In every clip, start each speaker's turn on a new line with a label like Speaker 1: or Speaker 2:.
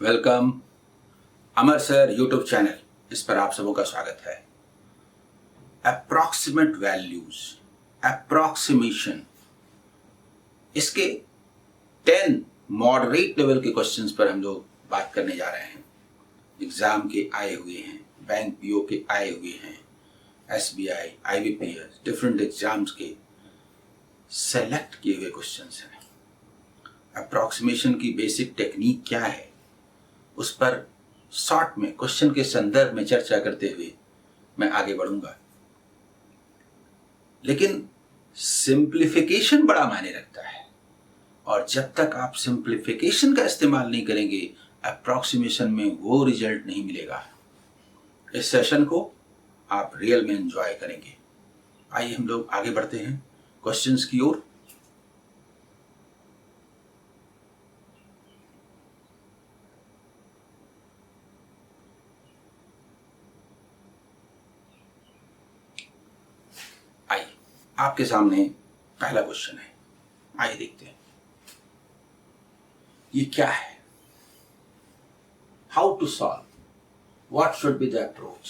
Speaker 1: Welcome अमर sir YouTube channel. इस पर आप सबों का स्वागत है। अप्रॉक्सीमेट वैल्यूज, अप्रॉक्सीमेशन, इसके 10 मॉडरेट लेवल के क्वेश्चंस पर हम लोग बात करने जा रहे हैं। एग्जाम के आए हुए हैं, बैंक पीओ के आए हुए हैं, एसबीआई, आईबीपीएस, डिफरेंट एग्जाम्स के सेलेक्ट किए हुए क्वेश्चंस हैं। अप्रॉक्सीमेशन की बेसिक टेक्निक क्या है, उस पर शॉर्ट में क्वेश्चन के संदर्भ में चर्चा करते हुए मैं आगे बढ़ूंगा। लेकिन सिंप्लीफिकेशन बड़ा मायने रखता है, और जब तक आप सिंप्लीफिकेशन का इस्तेमाल नहीं करेंगे अप्रॉक्सीमेशन में वो रिजल्ट नहीं मिलेगा। इस सेशन को आप रियल में एंजॉय करेंगे। आइए हम लोग आगे बढ़ते हैं क्वेश्चंस की ओर। आइए, आपके सामने पहला क्वेश्चन है। आइए देखते हैं ये क्या है। How to solve, what should be the approach.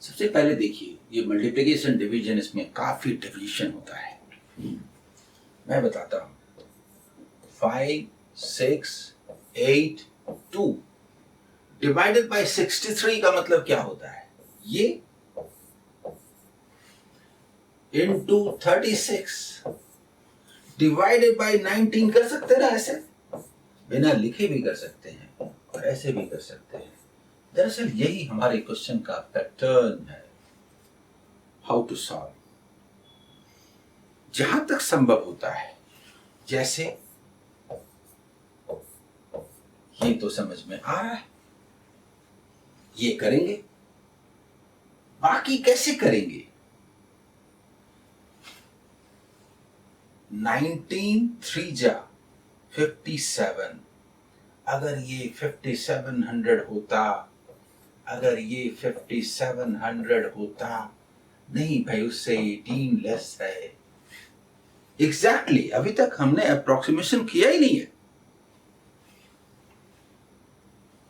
Speaker 1: सबसे पहले देखिए, ये मल्टीप्लिकेशन डिवीजन, इसमें काफी डिवीजन होता है। मैं बताता हूं। 5, 6, 8, 2 डिवाइडेड बाय 63 का मतलब क्या होता है? ये इंटू 36 डिवाइडेड बाय 19 कर सकते ना, ऐसे बिना लिखे भी कर सकते हैं और ऐसे भी कर सकते हैं। दरअसल यही हमारे क्वेश्चन का पैटर्न है। हाउ टू सॉल्व, जहां तक संभव होता है, जैसे ये तो समझ में आ रहा है, ये करेंगे। बाकी कैसे करेंगे? 19 3 जा 57। अगर ये 5700 होता, अगर ये 5700 होता, नहीं भाई, उससे 18 लेस है। एग्जैक्टली अभी तक हमने अप्रोक्सीमेशन किया ही नहीं है,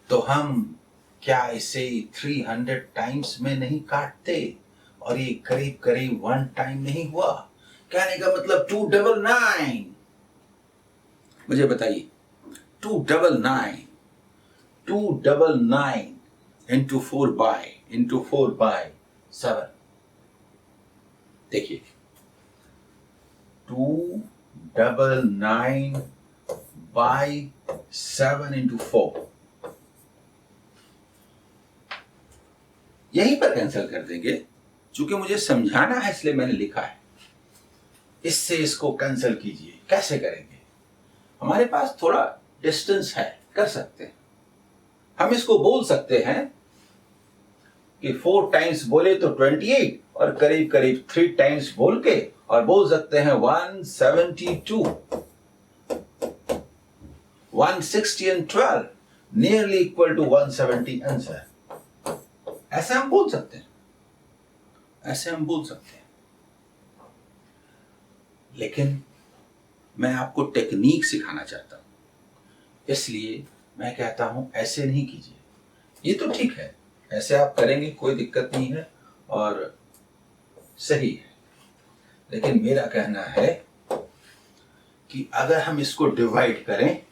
Speaker 1: तो हम क्या इसे 300 टाइम्स में नहीं काटते? और ये करीब करीब 1 टाइम नहीं हुआ? कहने का मतलब 299। मुझे बताइए, 299 इंटू 4/7। देखिए, 299/7 इंटू 4, यहीं पर कैंसिल कर देंगे। चूंकि मुझे समझाना है इसलिए मैंने लिखा है। इससे इसको कैंसिल कीजिए। कैसे करेंगे? हमारे पास थोड़ा डिस्टेंस है, कर सकते हैं। हम इसको बोल सकते हैं कि 4 टाइम्स बोले तो 28, और करीब करीब 3 टाइम्स बोल के और बोल सकते हैं 172, 160 and 12 nearly equal to 170 answer. ऐसे हम बोल सकते हैं, ऐसे हम बोल सकते हैं। लेकिन मैं आपको टेक्निक सिखाना चाहता हूं, इसलिए मैं कहता हूं ऐसे नहीं कीजिए। ये तो ठीक है, ऐसे आप करेंगे, कोई दिक्कत नहीं है और सही है। लेकिन मेरा कहना है कि अगर हम इसको डिवाइड करें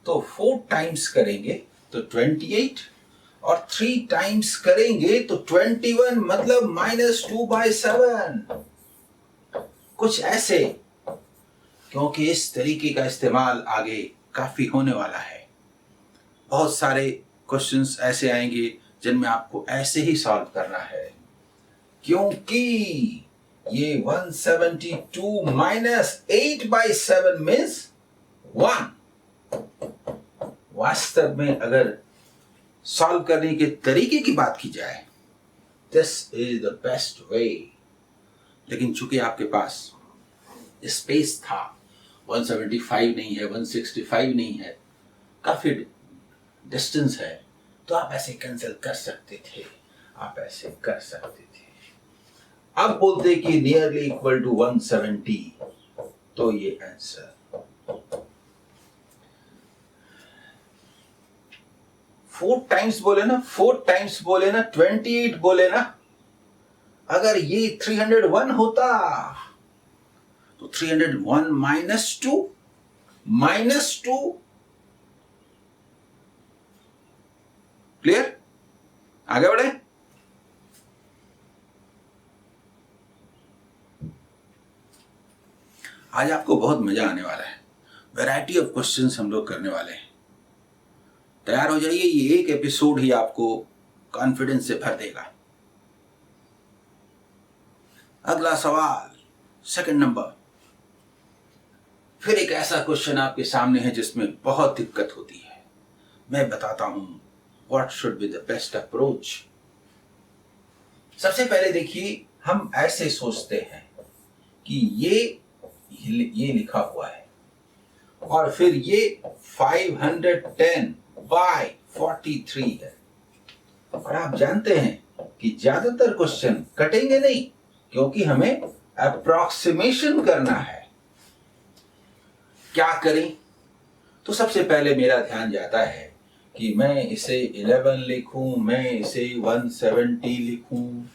Speaker 1: तो 4 टाइम्स करेंगे तो 28, और 3 टाइम्स करेंगे तो 21, मतलब -2/7। कुछ ऐसे, क्योंकि इस तरीके का इस्तेमाल आगे काफी होने वाला है। बहुत सारे क्वेश्चंस ऐसे आएंगे जिनमें आपको ऐसे ही सॉल्व करना है, क्योंकि ये 172 -8/7 मीन्स 1। वास्तव में अगर सॉल्व करने के तरीके की बात की जाए, this is the best way. लेकिन चूंकि आपके पास स्पेस था, 175 नहीं है, 165 नहीं है, काफी डिस्टेंस है, तो आप ऐसे कैंसिल कर सकते थे, आप ऐसे कर सकते थे। अब बोलते कि नियरली इक्वल टू 170, तो ये आंसर 4 टाइम्स बोले ना, 4 टाइम्स बोले ना, 28 बोले ना, अगर ये 301 होता तो 301 -2 क्लियर? आगे बढ़े। आज आपको बहुत मजा आने वाला है। वैरायटी ऑफ क्वेश्चंस हम लोग करने वाले हैं। तैयार हो जाइए, ये एक एपिसोड ही आपको कॉन्फिडेंस से भर देगा। अगला सवाल, सेकंड नंबर। फिर एक ऐसा क्वेश्चन आपके सामने है जिसमें बहुत दिक्कत होती है। मैं बताता हूं what should be the best approach. सबसे पहले देखिए, हम ऐसे सोचते हैं कि ये लिखा हुआ है और फिर ये 510/43 है, और आप जानते हैं कि ज्यादातर क्वेश्चन कटेंगे नहीं, क्योंकि हमें अप्रोक्सीमेशन करना है। क्या करें? तो सबसे पहले मेरा ध्यान जाता है कि मैं इसे 11 लिखूं, मैं इसे 170 लिखूं।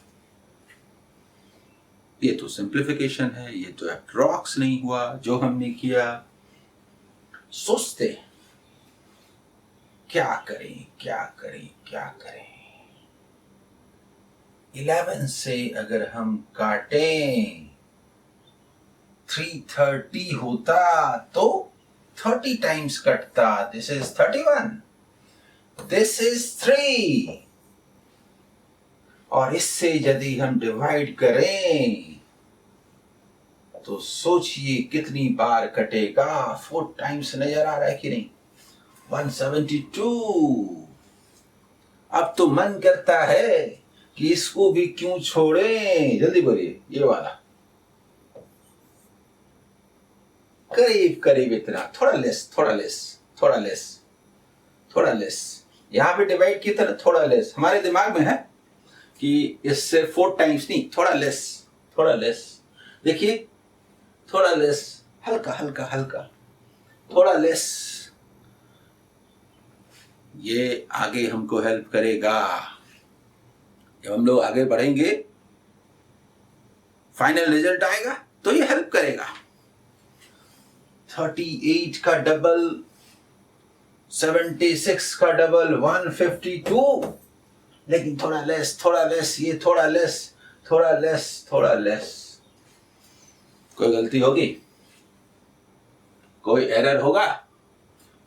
Speaker 1: ये तो सिंप्लीफिकेशन है, ये तो अप्रॉक्स नहीं हुआ जो हमने किया। सोचते हैं क्या करें, क्या करें, क्या करें। 11 से अगर हम काटें 330 होता तो 30 टाइम्स कटता। दिस इज 31, दिस इज 3, और इससे यदि हम डिवाइड करें तो सोचिए कितनी बार कटेगा। 4 टाइम्स नजर आ रहा है कि नहीं? 172। अब तो मन करता है कि इसको भी क्यों छोड़ें। जल्दी बोलिए, ये वाला करीब करीब इतना, थोड़ा लेस, थोड़ा लेस, थोड़ा लेस, थोड़ा लेस। यहां पे डिवाइड किया था ना, थोड़ा लेस। हमारे दिमाग में है कि इससे 4 टाइम्स नहीं, थोड़ा लेस, थोड़ा लेस। देखिए, थोड़ा लेस, हल्का हल्का हल्का, थोड़ा लेस। ये आगे हमको हेल्प करेगा। जब हम लोग आगे बढ़ेंगे, फाइनल रिजल्ट आएगा तो ये हेल्प करेगा। 38 का डबल, 76 का डबल, 152। लेकिन थोड़ा लेस, थोड़ा लेस, ये थोड़ा लेस, थोड़ा लेस, थोड़ा लेस। कोई गलती होगी? कोई एरर होगा?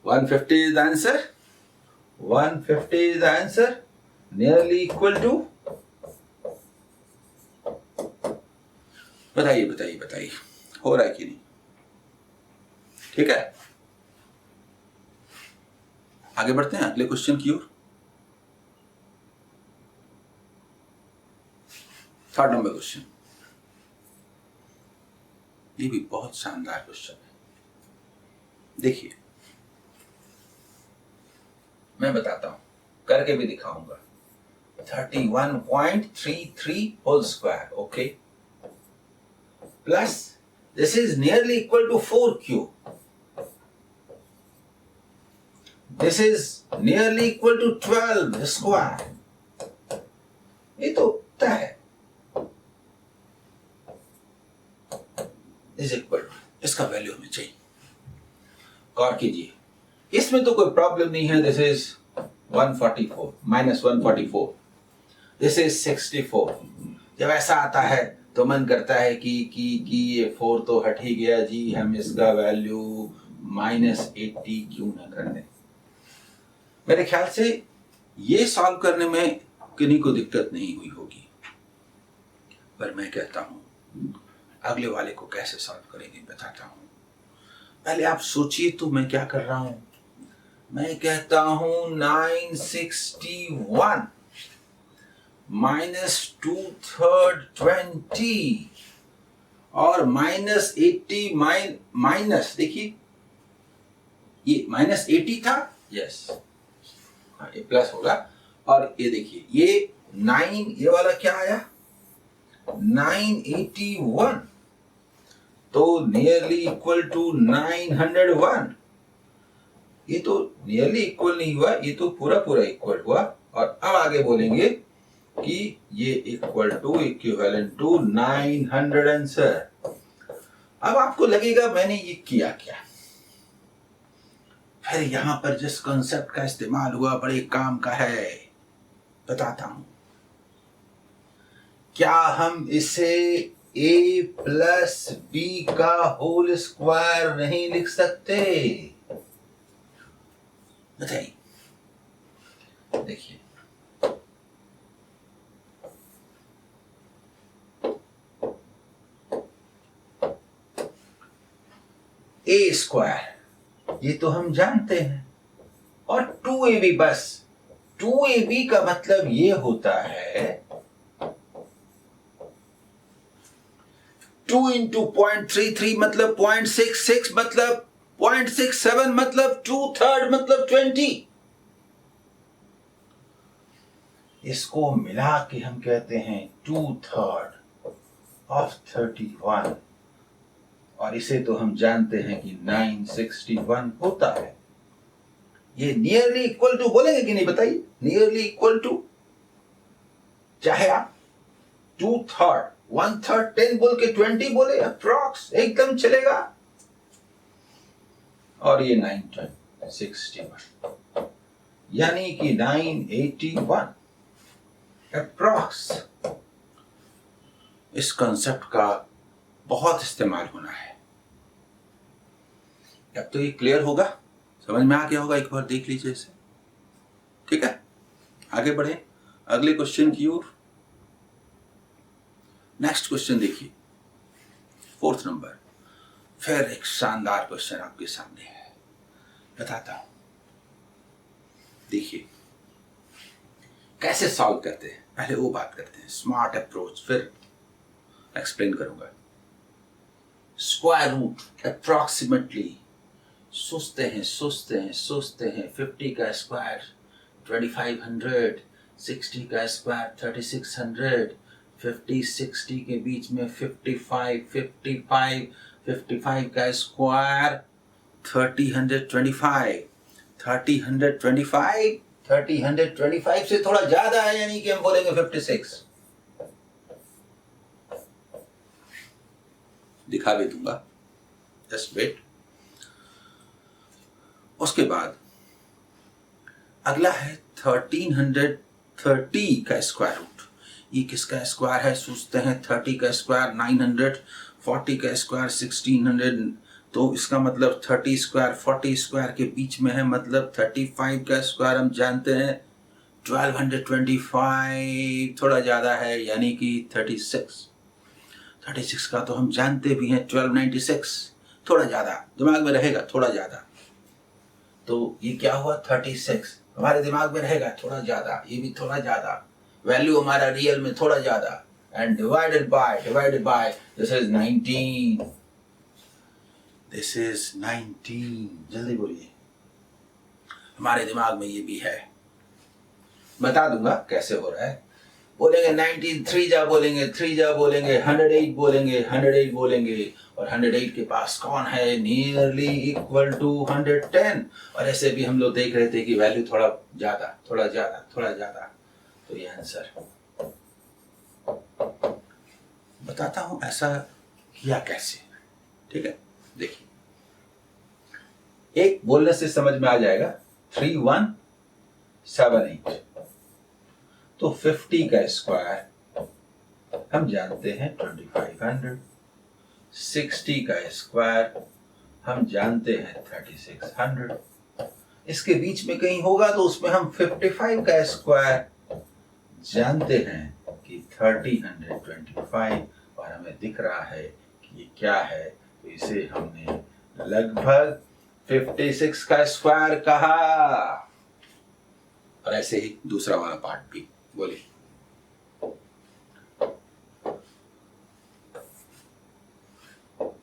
Speaker 1: 150 is the answer. 150 is the answer, nearly equal to. बताइए बताइए बताइए, हो रहा है कि नहीं? ठीक है, आगे बढ़ते हैं अगले क्वेश्चन की ओर। 3rd number question. ये भी बहुत शानदार क्वेश्चन है। देखिए, मैं बताता हूं, करके भी दिखाऊंगा। 31.33 whole square, okay, plus this is nearly equal to 4 cube. This is nearly equal to 12 square. ये तो तय है। इज इक्वल टू, इसका वैल्यू हमें चाहिए। गौर कीजिए, इसमें तो कोई प्रॉब्लम नहीं है। This is 144 minus 144, this is 64। जब ऐसा आता है तो मन करता है कि ये 4 तो हट ही गया जी, हम इसका वैल्यू -80 क्यों ना कर दें। मेरे ख्याल से ये सॉल्व करने में किन्हीं को दिक्कत नहीं हुई होगी, पर मैं कहता हूं अगले वाले को कैसे सॉल्व करेंगे बताता हूं। पहले आप सोचिए तो मैं क्या कर रहा हूं। मैं कहता हूं 961 -2/3 20 और -80 माइनस, देखिए ये -80 था, यस, ये प्लस होगा। और ये देखिए, ये 9, ये वाला क्या आया 981, तो नियरली इक्वल टू 901। ये तो नियरली इक्वल नहीं हुआ, ये तो पूरा पूरा इक्वल हुआ। और अब आगे बोलेंगे कि ये equal to equivalent to 900 answer. अब आपको लगेगा मैंने ये किया क्या, फिर यहां पर जिस कॉन्सेप्ट का इस्तेमाल हुआ बड़े काम का है, बताता हूं। क्या हम इसे a प्लस बी का होल स्क्वायर नहीं लिख सकते? बताइए। देखिए, a स्क्वायर ये तो हम जानते हैं, और 2ab बस। 2ab का मतलब ये होता है 2 इंटू 0.33 मतलब 0.66 मतलब 0.67 मतलब 2/3 मतलब 20। इसको मिला के हम कहते हैं 2/3 of 31, और इसे तो हम जानते हैं कि 961 होता है। ये नियरली इक्वल टू बोलेंगे कि नहीं, बताइए। नियरली इक्वल टू, चाहे आप 2/3 1/3 10 बोल के 20 बोले, अप्रॉक्स एकदम चलेगा। और ये 961 यानी कि 981 अप्रॉक्स। इस कंसेप्ट का बहुत इस्तेमाल होना है। अब तो ये क्लियर होगा, समझ में आ गया होगा, एक बार देख लीजिए इसे। ठीक है, आगे बढ़े अगले क्वेश्चन की ओर। नेक्स्ट क्वेश्चन देखिए, 4th नंबर। फिर एक शानदार क्वेश्चन आपके सामने है, बताता हूं। देखिए कैसे सॉल्व करते हैं, पहले वो बात करते हैं। स्मार्ट अप्रोच, फिर एक्सप्लेन करूंगा। स्क्वायर रूट अप्रोक्सीमेटली सोचते हैं 50 का स्क्वायर 2500, 60 का स्क्वायर 3600, 50-60 के बीच में 55 का स्क्वायर 3025 से थोड़ा ज्यादा है, यानी कि हम बोलेंगे 56। दिखा भी दूंगा, जस्ट वेट। उसके बाद अगला है 1330 का स्क्वायर रूट। ये किसका स्क्वायर है, सोचते हैं। 30 का स्क्वायर 900, 40 का स्क्वायर 1600, तो इसका मतलब 30 स्क्वायर 40 स्क्वायर के बीच में है, मतलब 35 का स्क्वायर हम जानते हैं 1225, थोड़ा ज्यादा है, यानी कि 36 का तो हम जानते भी हैं 1296, थोड़ा ज्यादा दिमाग में रहेगा, थोड़ा ज्यादा। तो ये क्या हुआ, 36 हमारे दिमाग में रहेगा, थोड़ा ज्यादा, ये भी थोड़ा ज्यादा, वैल्यू हमारा रियल में थोड़ा ज्यादा, and divided by this is 19। This is 19, जल्दी बोलिए। हमारे दिमाग में ये भी है, बता दूंगा कैसे हो रहा है। बोलेंगे 19 3 जा बोलेंगे, 3 जा बोलेंगे, 108 बोलेंगे, 108 बोलेंगे, और 108 के पास कौन है, नियरली इक्वल टू 110। और ऐसे भी हम लोग देख रहे थे कि वैल्यू थोड़ा ज्यादा थोड़ा ज्यादा थोड़ा ज्यादा, तो ये आंसर। बताता हूं ऐसा किया कैसे। ठीक है, देखिए, एक बोलने से समझ में आ जाएगा। 3178, तो 50 का स्क्वायर हम जानते हैं 2500, 60 का स्क्वायर हम जानते हैं 3600, इसके बीच में कहीं होगा तो उसमें हम 55 का स्क्वायर जानते हैं कि 3025, और हमें दिख रहा है कि ये क्या है, तो इसे हमने लगभग 56 का स्क्वायर कहा। और ऐसे ही दूसरा वाला पार्ट भी बोलिए।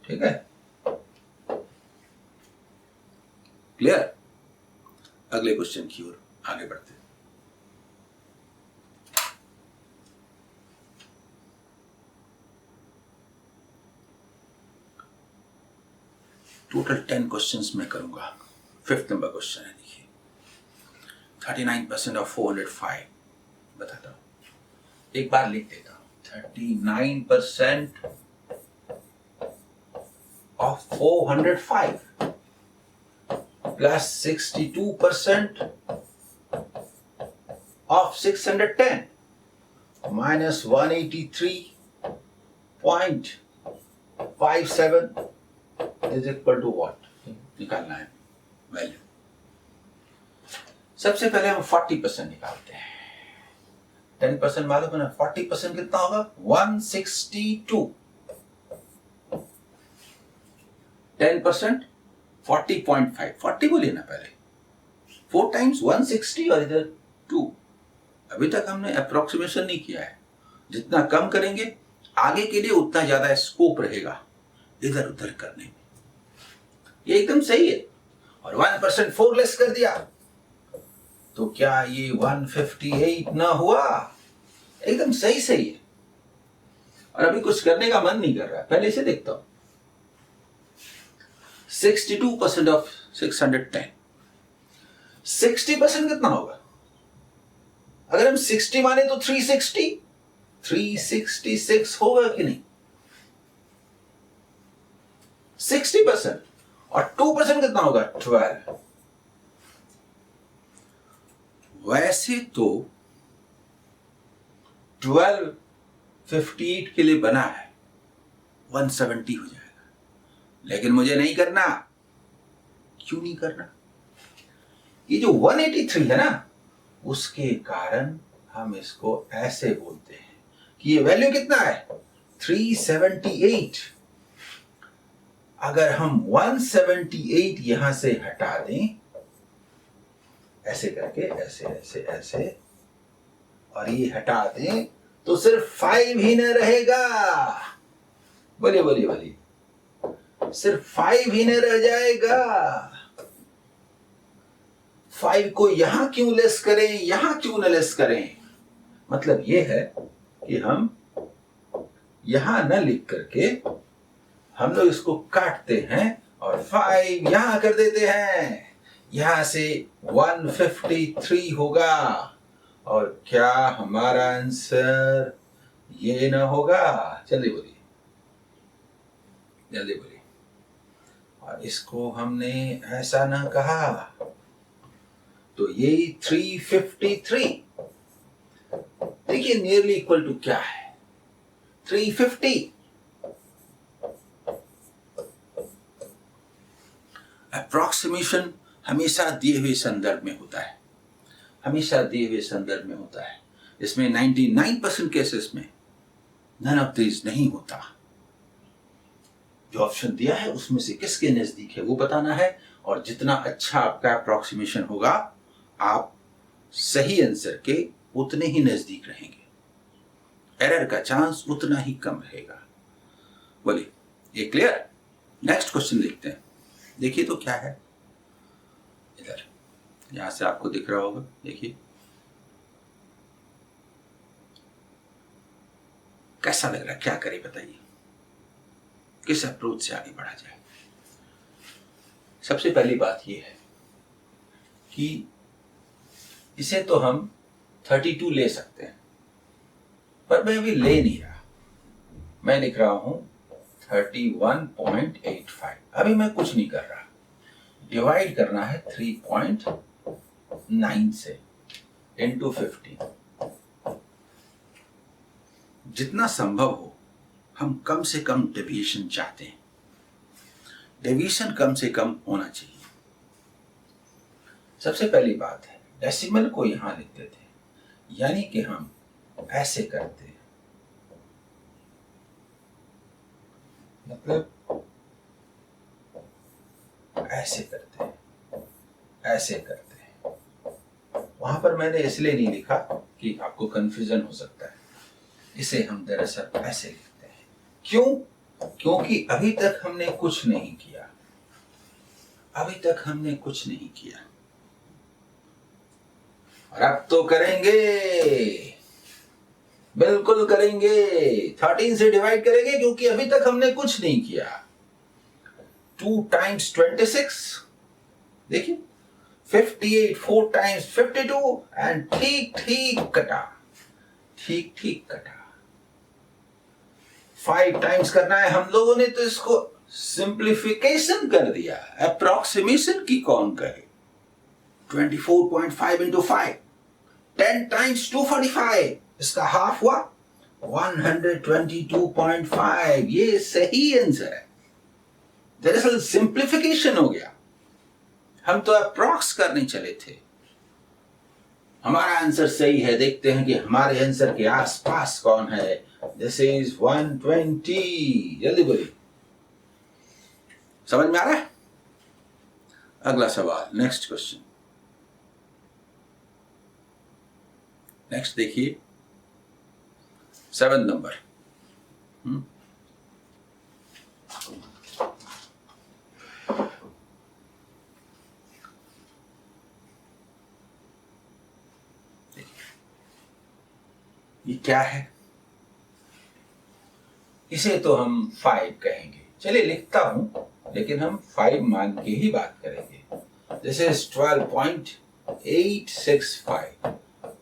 Speaker 1: ठीक है, क्लियर। अगले क्वेश्चन की ओर आगे बढ़ते हैं। टोटल 10 क्वेश्चंस मैं करूंगा, 5th नंबर क्वेश्चन है, देखिए 39% ऑफ 405 बताता हूं, एक बार लिख देता हूं। 39% of 405 plus 62% of 610 minus 183.57 is equal to what? निकालना है वैल्यू। सबसे पहले हम 40% निकालते हैं। 10% मालूम है ना, 40% कितना होगा? 162। 10% 40.5, 40 बोलिए ना पहले, 4 times 160 और इधर 2। अभी तक हमने अप्रोक्सीमेशन नहीं किया है। जितना कम करेंगे आगे के लिए उतना ज्यादा स्कोप रहेगा इधर उधर करने में। ये एकदम सही है। और 1% 4 लेस कर दिया तो क्या ये 158 ना हुआ? एकदम सही सही है। और अभी कुछ करने का मन नहीं कर रहा है, पहले इसे देखता हूं। 62% ऑफ 610, 60% कितना होगा? अगर हम 60 माने तो 366 होगा कि नहीं? 60% और 2% कितना होगा? 12। वैसे तो 12 58 के लिए बना है, 170 हो जाएगा, लेकिन मुझे नहीं करना। क्यों नहीं करना? ये जो 183 है ना, उसके कारण हम इसको ऐसे बोलते हैं कि ये वैल्यू कितना है? 378। अगर हम 178 यहां से हटा दें, ऐसे करके, ऐसे ऐसे ऐसे, और ये हटा दें तो सिर्फ 5 ही न रहेगा। बोलिए बोलिए बोलिए, सिर्फ 5 ही न रह जाएगा। 5 को यहां क्यों लेस करें, यहां क्यों न लेस करें? मतलब यह है कि हम यहां न लिख करके हम लोग इसको काटते हैं और 5 यहां कर देते हैं। यहां से 153 होगा। और क्या हमारा आंसर ये ना होगा? जल्दी बोलिए, जल्दी बोलिए। और इसको हमने ऐसा ना कहा तो ये 353। देखिए नियरली इक्वल टू क्या है? 350। अप्रोक्सीमेशन हमेशा दिए हुए संदर्भ में होता है, हमेशा दिए हुए संदर्भ में होता है। इसमें 99% केसेस में नन ऑफ दिस नहीं होता। जो ऑप्शन दिया है उसमें से किसके नजदीक है वो बताना है, और जितना अच्छा आपका अप्रोक्सीमेशन होगा आप सही आंसर के उतने ही नजदीक रहेंगे, एरर का चांस उतना ही कम रहेगा। बोलिए, ये क्लियर? नेक्स्ट क्वेश्चन देखते हैं। देखिए तो क्या है इधर, यहां से आपको दिख रहा होगा। देखिए कैसा लग रहा है, क्या करें बताइए, किस अप्रोच से आगे बढ़ा जाए? सबसे पहली बात यह है कि इसे तो हम 32 ले सकते हैं, पर मैं अभी ले नहीं रहा। मैं लिख रहा हूं 31.85। अभी मैं कुछ नहीं कर रहा। डिवाइड करना है 3.9 से इंटू 15। जितना संभव हो हम कम से कम डेविएशन चाहते हैं। डेविएशन कम से कम होना चाहिए। सबसे पहली बात है, डेसिमल को यहां लिखते थे, यानी कि हम ऐसे करते हैं, मतलब ऐसे करते हैं, ऐसे करते हैं। वहां पर मैंने इसलिए नहीं लिखा कि आपको कंफ्यूजन हो सकता है। इसे हम दरअसल ऐसे लिखते हैं। क्यों? क्योंकि अभी तक हमने कुछ नहीं किया, अभी तक हमने कुछ नहीं किया, और अब तो करेंगे, बिल्कुल करेंगे। 13 से डिवाइड करेंगे क्योंकि अभी तक हमने कुछ नहीं किया। 2 times 26 देखिए 58 4 टाइम्स 52 एंड ठीक ठीक कटा, ठीक ठीक कटा। 5 टाइम्स करना है हम लोगों ने तो इसको सिंप्लीफिकेशन कर दिया, अप्रोक्सीमेशन की कौन कहे। 24.5 इंटू 5 10 टाइम्स 245, इसका हाफ हुआ 122.5, ये सही आंसर है। दरअसल सिंप्लीफिकेशन हो गया, हम तो अप्रॉक्स करने चले थे। हमारा आंसर सही है, देखते हैं कि हमारे आंसर के आसपास कौन है। दिस इज 120, जल्दी बोलिए, समझ में आ रहा है। अगला सवाल, नेक्स्ट क्वेश्चन, नेक्स्ट देखिए 7 नंबर। ये क्या है, इसे तो हम 5 कहेंगे। चलिए लिखता हूं, लेकिन हम 5 मान के ही बात करेंगे। This is 12.865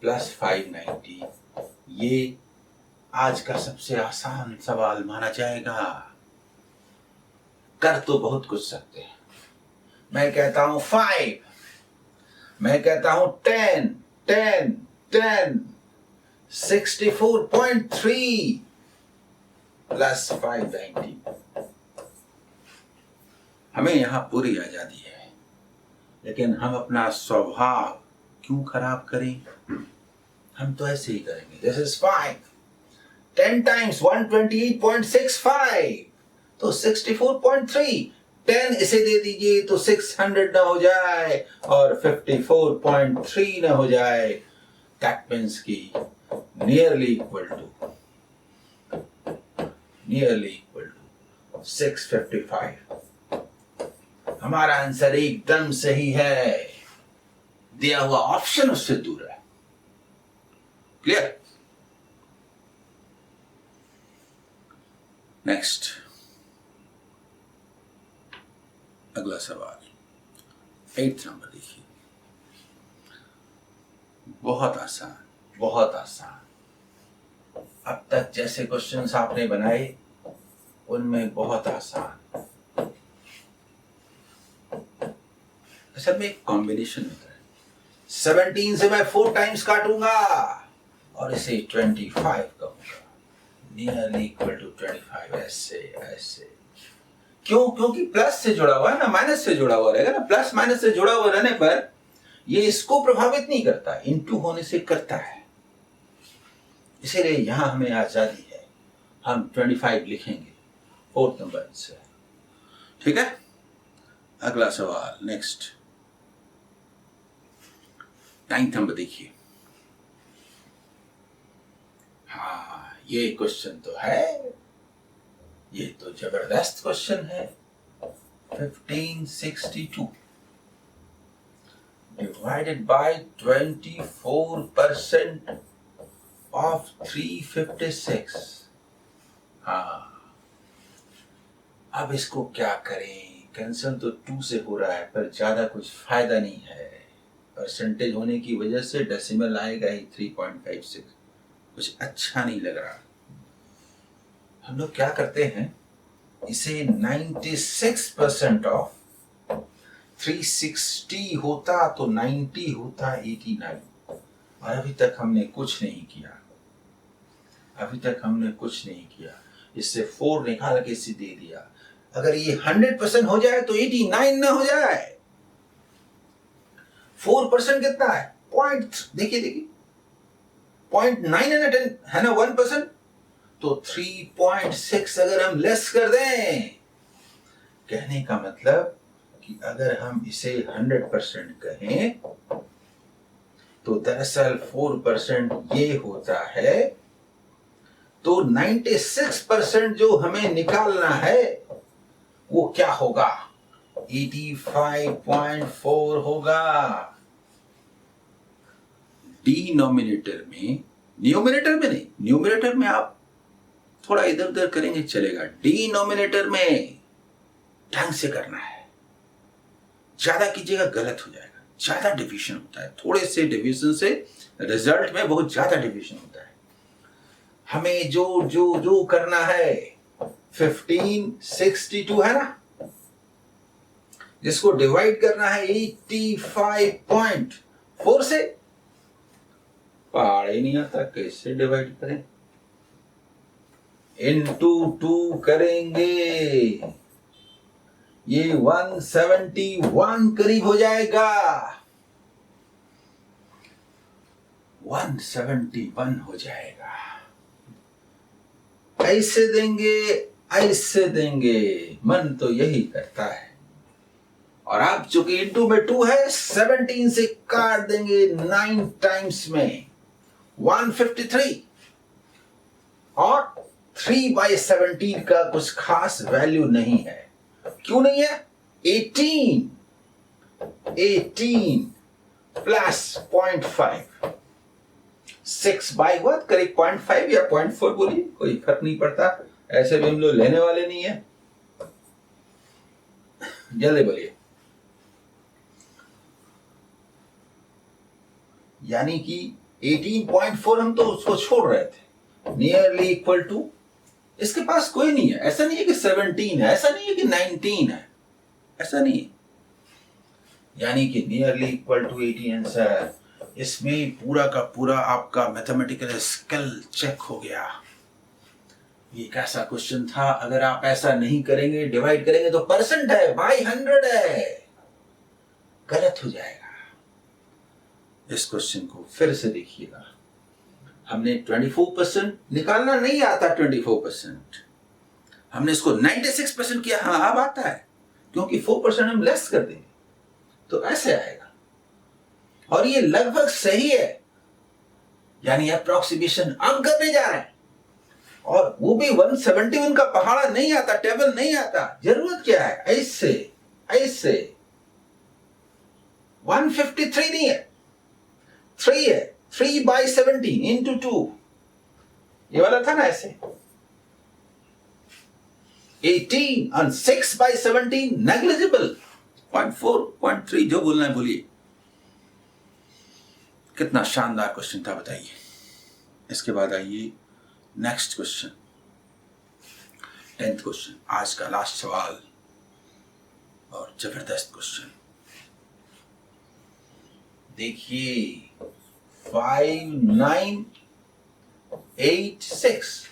Speaker 1: plus 590। ये आज का सबसे आसान सवाल माना जाएगा। कर तो बहुत कुछ सकते हैं। मैं कहता हूं 5, मैं कहता हूं 10 10 10, 64.3 प्लस 590। हमें यहां पूरी आजादी है, लेकिन हम अपना स्वभाव क्यों खराब करें। हम तो ऐसे ही करेंगे। दिस इज 5, 10 टाइम्स 128.65, तो 64.3, 10 इसे दे दीजिए तो 600 ना हो जाए और 54.3 ना हो जाए। दैट मीन्स की नियरली इक्वल टू 655। हमारा आंसर एकदम सही है, दिया हुआ ऑप्शन उससे दूर है। क्लियर। नेक्स्ट, अगला सवाल 8 नंबर देखिए। बहुत आसान, बहुत आसान। अब तक जैसे क्वेश्चंस आपने बनाए उनमें बहुत आसान। असल में एक कॉम्बिनेशन होता है। 17 से मैं 4 टाइम्स काटूंगा और इसे 25 कहूंगा, नियरली इक्वल टू 25। ऐसे ऐसे क्यों? क्योंकि प्लस से जुड़ा हुआ है ना, माइनस से जुड़ा हुआ रहेगा ना। प्लस माइनस से जुड़ा हुआ रहने पर ये इसको प्रभावित नहीं करता, इनटू होने से करता है। इसीलिए यहां हमें आजादी है, हम 25 लिखेंगे 4th नंबर से। ठीक है। अगला सवाल, नेक्स्ट 9th नंबर देखिए। हाँ, ये क्वेश्चन तो है, ये तो जबरदस्त क्वेश्चन है। 1562 divided by 24% of 356। हाँ, अब इसको क्या करें? कैंसल तो 2 से हो रहा है, पर ज्यादा कुछ फायदा नहीं है। परसेंटेज होने की वजह से डेसिमल आएगा ही 3.56, कुछ अच्छा नहीं लग रहा। हम लोग क्या करते हैं, इसे 96% ऑफ 360 होता तो 90 होता 89। और अभी तक हमने कुछ नहीं किया, अभी तक हमने कुछ नहीं किया। इससे 4 निकाल के इसे दे दिया। अगर ये 100% हो जाए तो 89 ना हो जाए। 4% कितना है? पॉइंट, देखिए देखिए 0.9 है ना 1%, तो 3.6 अगर हम लेस कर दें, कहने का मतलब कि अगर हम इसे 100% कहें तो दरअसल 4% ये होता है। तो 96% जो हमें निकालना है वो क्या होगा? 85.4 होगा। डिनोमिनेटर में, न्यूमिनेटर में नहीं, न्यूमिनेटर में आप थोड़ा इधर उधर करेंगे चलेगा। डिनोमिनेटर में ढंग से करना है। ज्यादा कीजिएगा गलत हो जाएगा, ज्यादा डिवीजन होता है, थोड़े से डिवीजन से रिजल्ट में बहुत ज्यादा डिवीजन होता है। हमें जो जो जो करना है 1562 है ना, जिसको डिवाइड करना है 85.4 से, पहाड़ ही नहीं आता, कैसे डिवाइड करें, इनटू 2 करेंगे, ये 171 करीब हो जाएगा, 171 हो जाएगा। ऐसे देंगे ऐसे देंगे, मन तो यही करता है। और आप चूंकि इंटू में 2 है, 17 से काट देंगे 9 टाइम्स में 153, और 3/17 का कुछ खास वैल्यू नहीं है। क्यों नहीं है? 18 प्लस 0.5, 6/1 करेक्ट, 0.5 या 0.4 बोलिए, कोई फर्क नहीं पड़ता, ऐसे भी हम लोग लेने वाले नहीं है। जल्दी बोलिए। यानी कि 18.4 हम तो उसको छोड़ रहे थे, नियरली इक्वल टू, इसके पास कोई नहीं है, ऐसा नहीं है कि 17 है, ऐसा नहीं है कि 19 है, ऐसा नहीं है, यानी कि नियरली इक्वल टू 18 आंसर। इसमें पूरा का पूरा आपका मैथमेटिकल स्किल चेक हो गया। ये कैसा क्वेश्चन था, अगर आप ऐसा नहीं करेंगे, डिवाइड करेंगे तो परसेंट है, बाई 100 है, गलत हो जाएगा। इस क्वेश्चन को फिर से देखिएगा, हमने 24% निकालना नहीं आता, 24% हमने इसको 96% किया, हाँ अब आता है, क्योंकि 4% हम लेस कर देंगे तो ऐसे आएगा, और ये लगभग सही है, यानी अप्रोक्सीमेशन हम करने जा रहे हैं, और वो भी 171 का पहाड़ा नहीं आता, टेबल नहीं आता, जरूरत क्या है, ऐसे ऐसे 153 नहीं है, 3 है, 3/17 into 2, ये वाला था ना ऐसे, 18 और 6/17 नेग्लिजिबल, 0.4 0.3 जो बोलना है बोलिए। कितना शानदार क्वेश्चन था बताइए। इसके बाद आइए नेक्स्ट क्वेश्चन, 10th क्वेश्चन, आज का लास्ट सवाल और जबरदस्त क्वेश्चन। देखिए 5986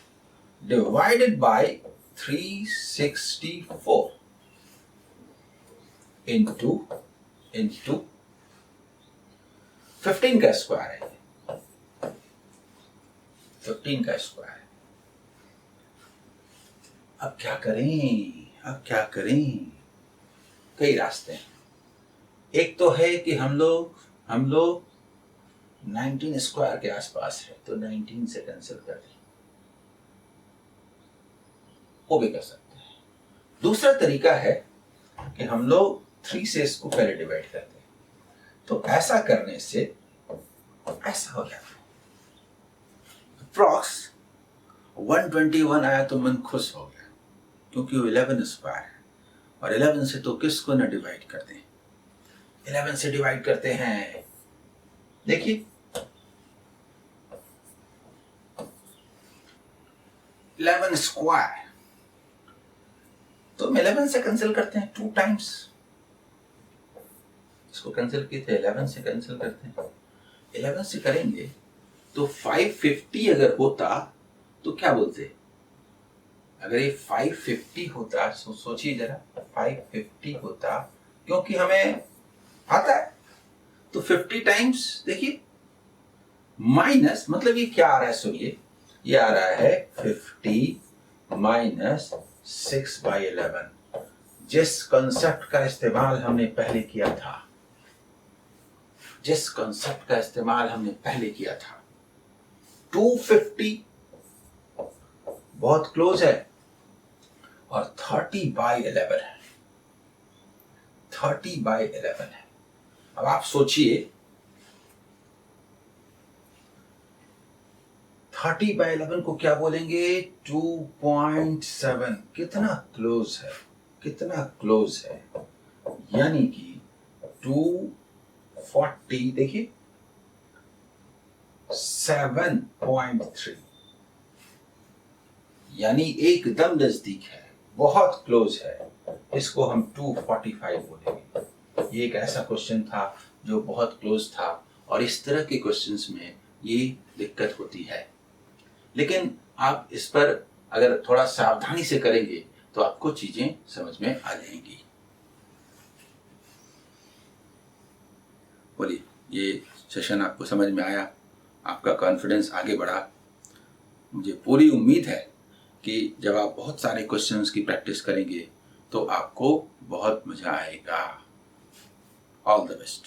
Speaker 1: divided by 364 into 15 का स्क्वायर है, 15 का स्क्वायर। अब क्या करें, कई रास्ते हैं। एक तो है कि हम लोग 19 स्क्वायर के आसपास है, तो 19 से कैंसिल कर दें, वो भी कर सकते हैं। दूसरा तरीका है कि हम लोग 3 से इसको पहले डिवाइड करते हैं, तो ऐसा करने से ऐसा हो जाता है, अप्रॉक्स 121 आया तो मन खुश हो गया, क्योंकि वो 11 स्क्वायर है, और 11 से तो किसको ना डिवाइड करते हैं, 11 से डिवाइड करते हैं। देखिए 11 स्क्वायर, तो हम 11 से कैंसिल करते हैं 2 टाइम्स, इसको कैंसिल किए थे, 11 से कैंसिल करते हैं, 11 से करेंगे तो 550 अगर होता तो क्या बोलते, अगर ये 550 होता, सोचिए जरा, 550 होता, क्योंकि हमें आता है, तो 50 टाइम्स, देखिए माइनस, मतलब ये क्या आ रहा है, सुनिए, ये आ रहा है 50 माइनस 6/11, जिस कॉन्सेप्ट का इस्तेमाल हमने पहले किया था, 250 बहुत क्लोज है, और 30/11 है, 30/11 है। अब आप सोचिए 30/11 को क्या बोलेंगे, 2.7, कितना क्लोज है, यानी कि 240 देखिए 7.3, यानी एकदम नजदीक है, बहुत क्लोज है। इसको हम 245 बोलेंगे। ये एक ऐसा क्वेश्चन था जो बहुत क्लोज था, और इस तरह के क्वेश्चंस में ये दिक्कत होती है। लेकिन आप इस पर अगर थोड़ा सावधानी से करेंगे तो आपको चीजें समझ में आ जाएंगी। बोलिए, ये सेशन आपको समझ में आया? आपका कॉन्फिडेंस आगे बढ़ा? मुझे पूरी उम्मीद है कि जब आप बहुत सारे क्वेश्चंस की प्रैक्टिस करेंगे तो आपको बहुत मजा आएगा। All the best.